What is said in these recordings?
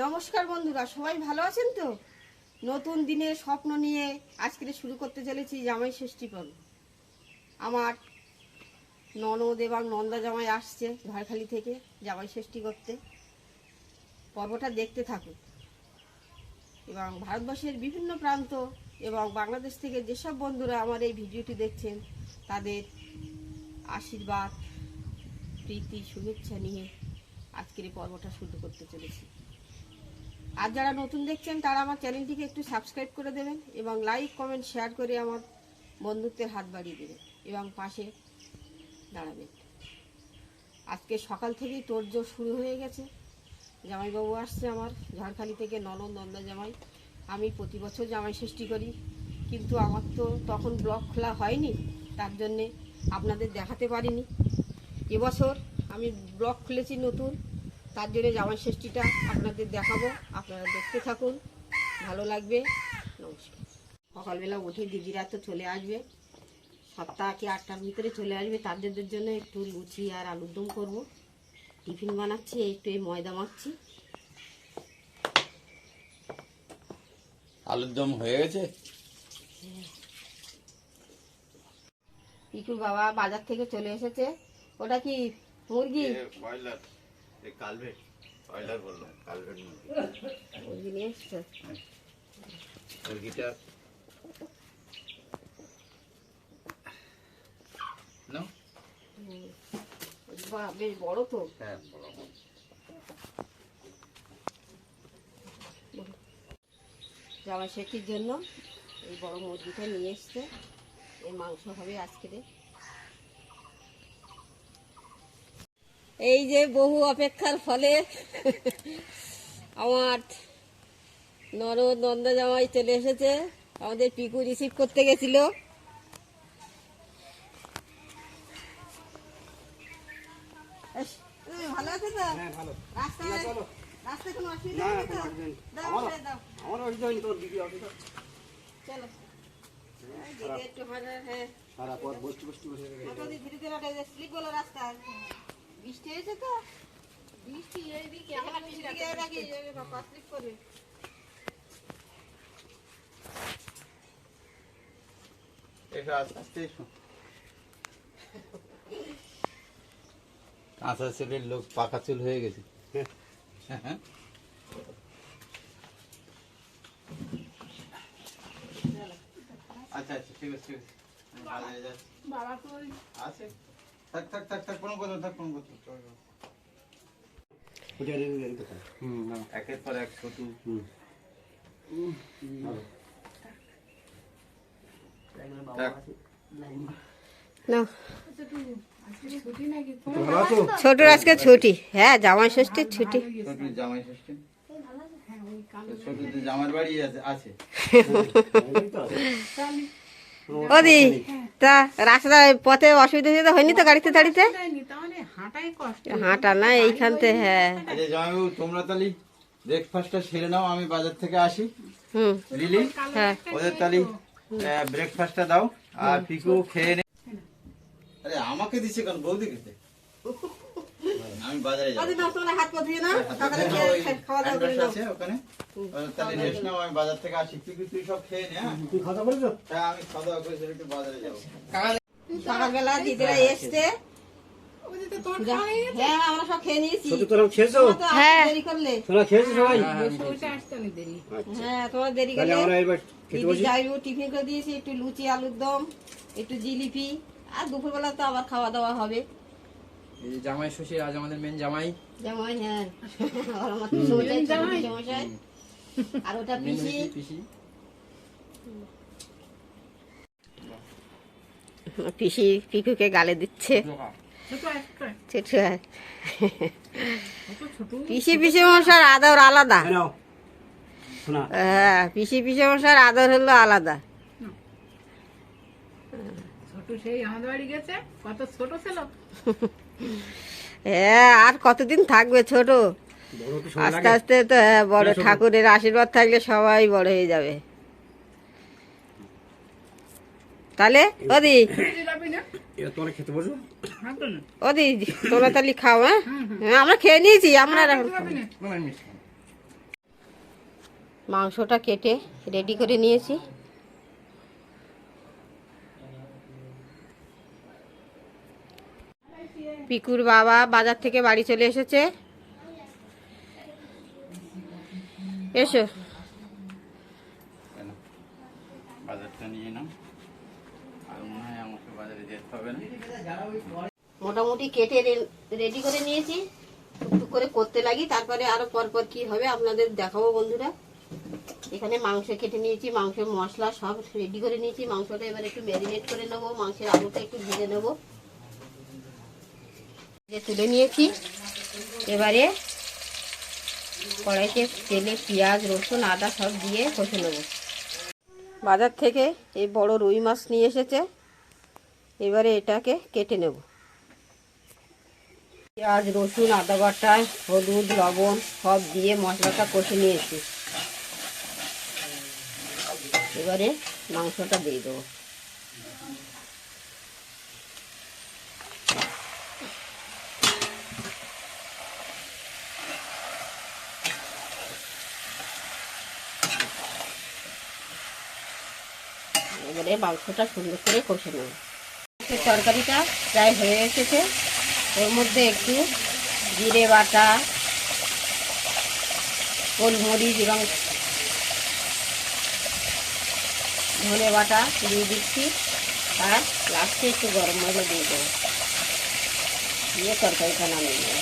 নমস্কার বন্ধুরা, সবাই ভালো আছেন তো? নতুন দিনের স্বপ্ন নিয়ে আজকে শুরু করতে চলেছি জামাই ষষ্ঠী পর্ব। আমার ননদ এবং নন্দা জামাই আসছে ঝাড়খালি থেকে জামাই ষষ্ঠী করতে। পর্বটা দেখতে থাকুন এবং ভারতবর্ষের বিভিন্ন প্রান্ত এবং বাংলাদেশ থেকে যেসব বন্ধুরা আমার এই ভিডিওটি দেখছেন তাদের আশীর্বাদ, প্রীতি, শুভেচ্ছা নিয়ে আজকের এই পর্বটা শুরু করতে চলেছি। আর যারা নতুন দেখছেন তারা আমার চ্যানেলটিকে একটু সাবস্ক্রাইব করে দেবেন এবং লাইক, কমেন্ট, শেয়ার করে আমার বন্ধুত্বের হাত বাড়িয়ে দেবেন এবং পাশে দাঁড়াবেন। আজকে সকাল থেকেই তোড়জোড় শুরু হয়ে গেছে। জামাইবাবু আসছে আমার ঝাড়খালি থেকে, ননদ নন্দা জামাই। আমি প্রতি বছর জামাই ষষ্ঠী করি, কিন্তু আমার তো তখন ব্লগ খোলা হয়নি, তার জন্যে আপনাদের দেখাতে পারিনি। এবছর আমি ব্লগ খুলেছি নতুন, তার জন্য জামাই ষষ্ঠীটা আপনাদের দেখাবো। আপনারা দেখতে থাকুন, ভালো লাগবে। নমস্কার। সকালবেলা উঠে দিদিরা তো চলে আসবে, 7টা কি 8টার ভিতরে চলে আসবে। তাদের জন্য একটু লুচি আর আলুর দম করবো। টিফিন বানাচ্ছি, একটু এই ময়দা মাখছি। আলুর দম হয়ে গেছে। পিকুর বাবা বাজার থেকে চলে এসেছে। ওটা কি মুরগি? ব্রয়লার, কালভেট, ব্রয়লার বললাম, কালভেট মুরগি নিয়ে এসছে। মুরগিটা নাও। বাহ, বেশ বড় তো। হ্যাঁ, বড়। জামাই ষষ্ঠীর জন্য এই বড় মুরগিটা নিয়ে এসছে। এই মাংস হবে আজকে। এই যে বহু অপেক্ষার ফলে আমার ননদ নন্দা জামাই চলে এসেছে। আমাদের পিকু রিসিভ করতে গেছিল। ভালো আছে তো? রাস্তায় কোনো অসুবিধা নেই তো? আমার অসুবিধা হয়নি, তোর দিদি অসুবিধা। চলো দিদি একটু হ্যাঁ সারা পর বসতে বসতে বসে ধীরে ধীরে স্লিপ বলো রাস্তায়। বৃষ্টি হয়েছে তো, বৃষ্টি এইদিকে স্লিপ করবে। এসো, আস্তে আস্তে এসো। কাঁচা চুলের লোক পাকা চুল হয়ে গেছে। হ্যাঁ, আচ্ছা আচ্ছা, ঠিক আছে ঠিক আছে। বাজারে যাচ্ছি। বাবা কই? আছে। থাক থাক থাক থাক, কোনো কথা থাক, কোনো কথা। একের পর এক ছোট। ছোটর আজকে ছুটি। হ্যাঁ, জামাই ষষ্ঠীর ছুটি। ছোট জামাই ষষ্ঠী, ছোট তো জামার বাড়ি আছে। ওদি তা রাস্তায় পথে অসুবিধা সুবিধা হয়নি তো? গাড়িতে টাড়িতে হাঁটা না এইখান থেকে? হ্যাঁ। আচ্ছা জামাইবাবু, তোমরা তাহলে ব্রেকফাস্টটা সেরে নাও, আমি বাজার থেকে আসি। লিলি, হ্যাঁ, ওদের তাহলে ব্রেকফাস্টটা দাও, আর পিকু খেয়ে নে। আরে আমাকে দিচ্ছে কেন? বৌদি খেতে। আমি বাজারে যাবো। হাত পা ধুয়ে না, সকালে খাওয়া দাওয়া করে নাও। আছে ওখানে, তাহলে রেস্ট নাও, আমি বাজার থেকে আসি। পিকু তুই সব খেয়ে নে। হ্যাঁ, তুই খাওয়া করেছো? হ্যাঁ, আমি খাওয়া দাওয়া করে একটু বাজারে যাবো। সকালবেলা দিদিরা এসছে। হ্যাঁ, আমরা সব খেয়ে নিয়েছি। ছোট তোরা খেয়েছো? তোমরা তো আসতে দেরি করলে। তোরা খেয়েছো সবাই? হ্যাঁ, তোমার দেরি তাহলে করলে। আমরা এবার খেতে দিদি বসি। যাইবো, টিফিন করে দিয়েছি, একটু লুচি আলুর দম, একটু জিলিপি, আর দুপুরবেলা তো আবার খাওয়া দাওয়া হবে। এই যে জামাই শ্বশুর, আজ আমাদের মেন জামাই। যেমন হ্যাঁ, আর আমার পিসমশাই, ছোট পিসমশাই, আর ওটা মেন পিসি। হচ্ছে পিসি। পিসি পিকুকে গালে দিচ্ছে। ছোট পিসি পিসমশার আদর আলাদা। এই নাও, শোনা। হ্যাঁ, পিসি পিসমশার আদর হলো আলাদা। ছোট সেই আমাদের বাড়ি গেছে, কত ছোট ছিল। হ্যাঁ, আর কতদিন থাকবে ছোট? বড় তো সময় আস্তে লাগে। আস্তে তো বড়, ঠাকুরের আশীর্বাদ থাকলে সবাই বড় হয়ে যাবে। তাহলে ওদি যাবি না? এবার তোমরা খেতে বসো। হ্যাঁ তো না? ওদি তোমরা তাহলে খাও। হ্যাঁ, হ্যাঁ, আমরা খেয়ে নিয়েছি। আমরা এখন যাবি না? মাংসটা কেটে রেডি করে নিয়েছি। পিকুর বাবা বাজার থেকে বাড়ি চলে এসেছে। এসো, কেন বাজারটা নিয়ে নাও, আর মনে হয় আমাকে বাজারে যেতে হবে না। মোটামুটি কেটে রেডি করে নিয়েছি, টুকটুক করে করতে লাগি, তারপরে আরো পরপর কি হবে আপনাদের দেখাবো বন্ধুরা। এখানে মাংস কেটে নিয়েছি, মাংসের মশলা সব রেডি করে নিয়েছি। মাংসটা এবার একটু ম্যারিনেট করে নেবো, মাংসের আলুটা একটু ভেজে নেবো। তুলে নিয়েছি, এবারে কড়াইতে তেলে পেঁয়াজ রসুন আদা সব দিয়ে কষে নেব। বাজার থেকে এই বড় রুই মাছ নিয়ে এসেছে, এবারে এটাকে কেটে নেব। পেঁয়াজ রসুন আদা বাটা হলুদ লবণ সব দিয়ে মশলাটা কষে নিয়েছি। এবারে মাংসটা দিয়ে দেবো। এবারে মাংসটা সুন্দর করে কষে নেব। তরকারিটা প্রায় হয়ে এসেছে, ওর মধ্যে একটু জিরে বাটা গোলমরিচ এবং ধনে বাটা দিয়ে দিচ্ছি, আর লাস্টে একটু গরম মশলা দিয়ে দেবো, দিয়ে তরকারিটা নামিয়ে নেব।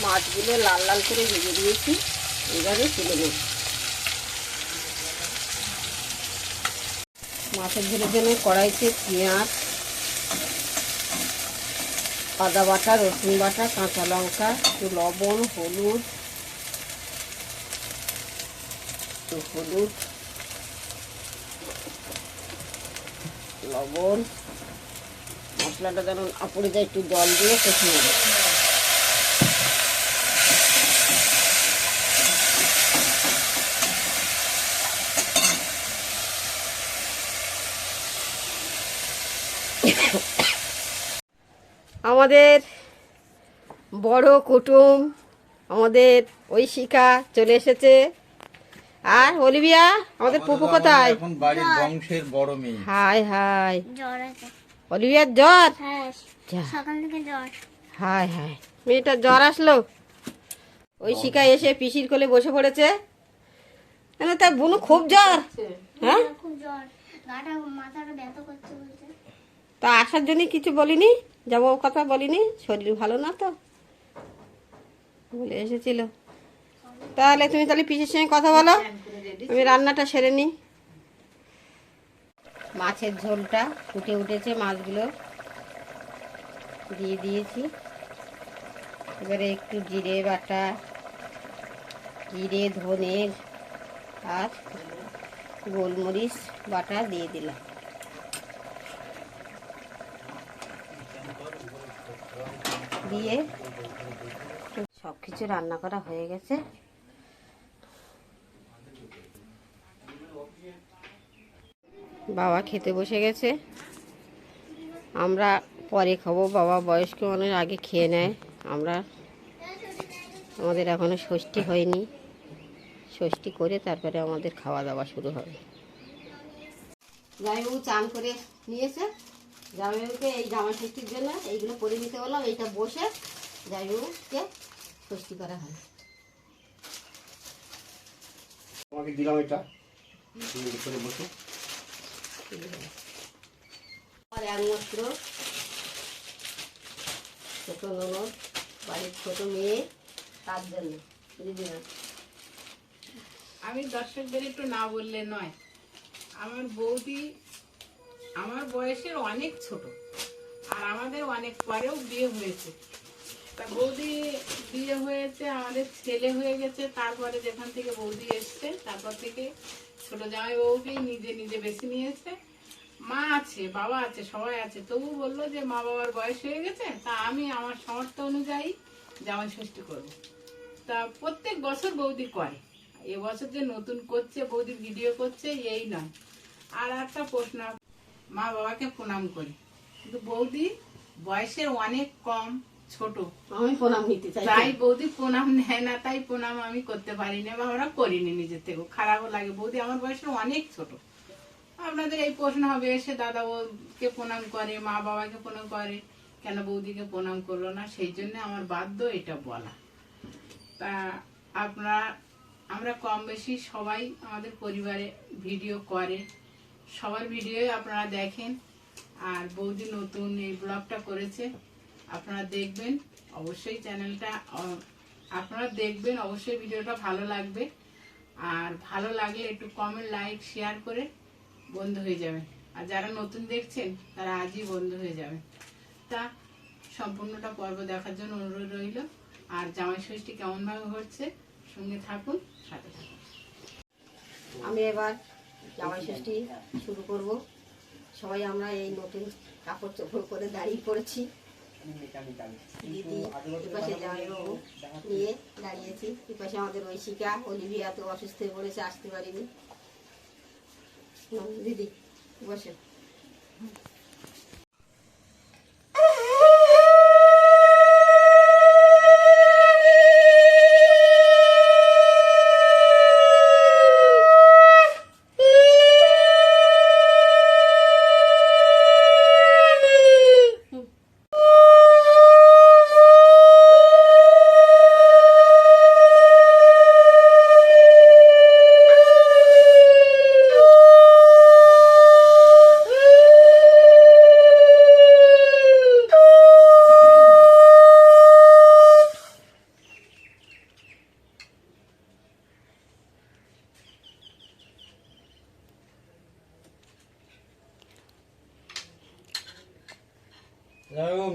মাছগুলো লাল লাল করে ভেজে দিয়েছি, এবারে তুলে নেব। মাছের ঝোলের জন্য কড়াইতে পেঁয়াজ আদা বাটা রসুন বাটা কাঁচা লঙ্কা একটু লবণ হলুদ লবণ মশলাটা যেন আপড়ে যায় একটু জল দিয়ে কষে নেব। আমাদের বড় কুটুম আমাদের ঐশিকা চলে এসেছে। আর অলিভিয়া আমাদের পুপু কোথায়? এখন বাড়ির বংশের বড় মেয়ে। হাই হাই, জ্বর আছে। অলিভিয়ার জ্বর? হ্যাঁ, যা, সকাল থেকে জ্বর। হাই হাই, মেয়েটার জ্বর আসলো। ঐশিকা এসে পিসির কোলে বসে পড়েছে। কেন তার বুনু খুব জ্বর? হ্যাঁ, খুব জ্বর, গাটা মাথাটা ব্যথা করছে বলছে। তা আসার জন্য কিছু বলিনি, যাবো কথা বলিনি, শরীর ভালো না তো বলে এসেছিল। তাহলে তুমি তাহলে পিসির সঙ্গে কথা বলো, আমি রান্নাটা সেরে নিই। মাছের ঝোলটা ফুটে উঠেছে, মাছগুলো দিয়ে দিয়েছি। এবারে একটু জিরে বাটা জিরে ধনে আর গোলমরিচ বাটা দিয়ে দিলাম। দিয়ে সব কিছু রান্না করা হয়ে গেছে। বাবা খেতে বসে গেছে, আমরা পরে খাবো। বাবা বয়স্ক মানুষ, আগে খেয়ে নেয়। আমাদের এখনো ষষ্ঠী হয়নি, ষষ্ঠী করে তারপরে আমাদের খাওয়া দাওয়া শুরু হবে। জামাইবাবু চান করে নিয়েছে, জামাইবাবুকে এই জামাই ষষ্ঠীর জন্য এইগুলো করে নিতে বললাম। এইটা বসে জামাইবাবুকে ষষ্ঠী করা হয়। তোমাকে দিলাম এটা, তুমি করে বসো। আর একমাত্র ছোট ননদ, বাড়ির ছোট মেয়ে, তার জন্য বুঝলি না। আমি দর্শকদের একটু না বললে নয়, আমার বৌদি আমার বয়সের অনেক ছোট, আর আমাদের অনেক পরেও বিয়ে হয়েছে। তা বৌদি বিয়ে হয়েছে, আমাদের ছেলে হয়ে গেছে, তারপরে যেখান থেকে বৌদি এসছে তারপর থেকে ছোট জামাই বউকেই নিজে নিজে বেছে নিয়েছে। মা আছে, বাবা আছে, সবাই আছে, তবু বললো যে মা বাবার বয়স হয়ে গেছে, তা আমি আমার সামর্থ্য অনুযায়ী জামাই ষষ্ঠী করবো। তা প্রত্যেক বছর বৌদি করে, এবছর যে নতুন করছে বৌদি ভিডিও করছে এই নয়। আর একটা প্রশ্ন, মা বাবাকে প্রণাম করি, কিন্তু বৌদি বয়সের অনেক কম, ছোট, আমি প্রণাম নিতে চাই। তাই বৌদি প্রণাম নেয় না, তাই প্রণাম আমি করতে পারি না বা আমরা করিনি নিজের থেকে। খারাপও লাগে, বৌদি আমার বয়সের অনেক ছোট। আপনাদের এই প্রশ্ন হবে, এসে দাদা ওকে প্রণাম করে, মা বাবাকে প্রণাম করে, কেন বৌদিকে প্রণাম করলো না? সেই জন্য আমার বাধ্য এটা বলা। তা আমরা কম বেশি সবাই আমাদের পরিবারে ভিডিও করে, সবার ভিডিও আপনারা দেখেন। আর বৌদি নতুন এই ব্লগটা করেছে, আপনারা দেখবেন অবশ্যই চ্যানেলটা, আপনারা দেখবেন অবশ্যই, ভিডিওটা ভালো লাগবে। আর ভালো লাগলে একটু কমেন্ট, লাইক, শেয়ার করে বন্ধু হয়ে যাবেন। আর যারা নতুন দেখছেন তারা আজই বন্ধু হয়ে যাবেন। তা সম্পূর্ণটা পর্ব দেখার জন্য অনুরোধ রইল। আর জামাই ষষ্ঠী কেমনভাবে হচ্ছে সঙ্গে থাকুন, সাথে থাকুন। আমি এবার জামাই ষষ্ঠী শুরু করব। সবাই আমরা এই নতুন কাপড় চোপড় করে দাঁড়িয়ে পড়েছি। দিদি এপাশে জামাইবাবু নিয়ে দাঁড়িয়েছি, এপাশে আমাদের ঐশিকা, অলিভিয়া তো অসুস্থ হয়ে পড়েছে, আসতে পারিনি। দিদি বসে।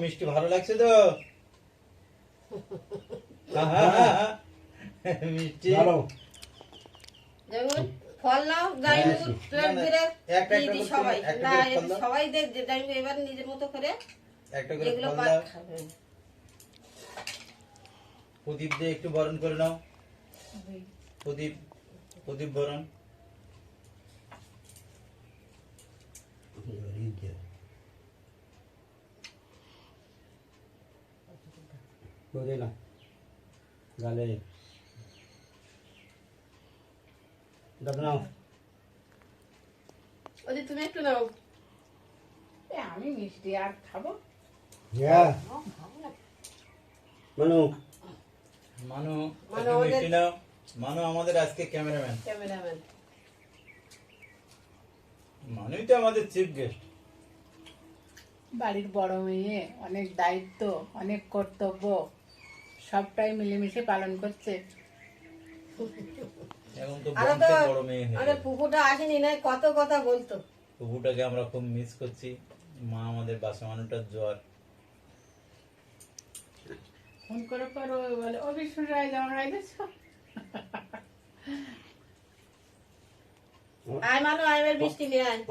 মিষ্টি ভালো লাগছে তো? মিষ্টি ভালো। যেমন ফল নাও, জামাইবাবু প্লেট ধরে দিদি সবাই, না সবাই দেখ, জামাইবাবু এবার নিজের মতো করে একটা করে যেগুলো ফল পাত দাও। খাবে। প্রদীপ দিয়ে একটু বরণ করে নাও। প্রদীপ, প্রদীপ বরণ। বোঝে না গালে দাদা নাও। ওদি তুমি একটু নাও। আমি মিষ্টি আর খাবো। হ্যাঁ মানু মানু মানু একটু আমাদের- মিষ্টি নাও। মানু আমাদের আজকে ক্যামেরাম্যান। ক্যামেরাম্যান। মানুই তো আমাদের চিফ গেস্ট। বাড়ির বড় মেয়ে, অনেক দায়িত্ব, অনেক কর্তব্য, সবটাই মিলেমিশে পালন করছে। এখন তো আরো তো বংশের বড় মেয়ে হয়ে আমাদের গেছে। পুকুরটা আসেনি, না কত কথা বলতো। কুকুরটাকে আমরা খুব মিস করছি। মা আমাদের বাসা মানুষটার জ্বর। ফোন করে পর ও বলে, ও বিষ্ণু রায় যেমন রায় দেখছো। আয় মানু, আয় এবার বৃষ্টি নিয়ে আয়।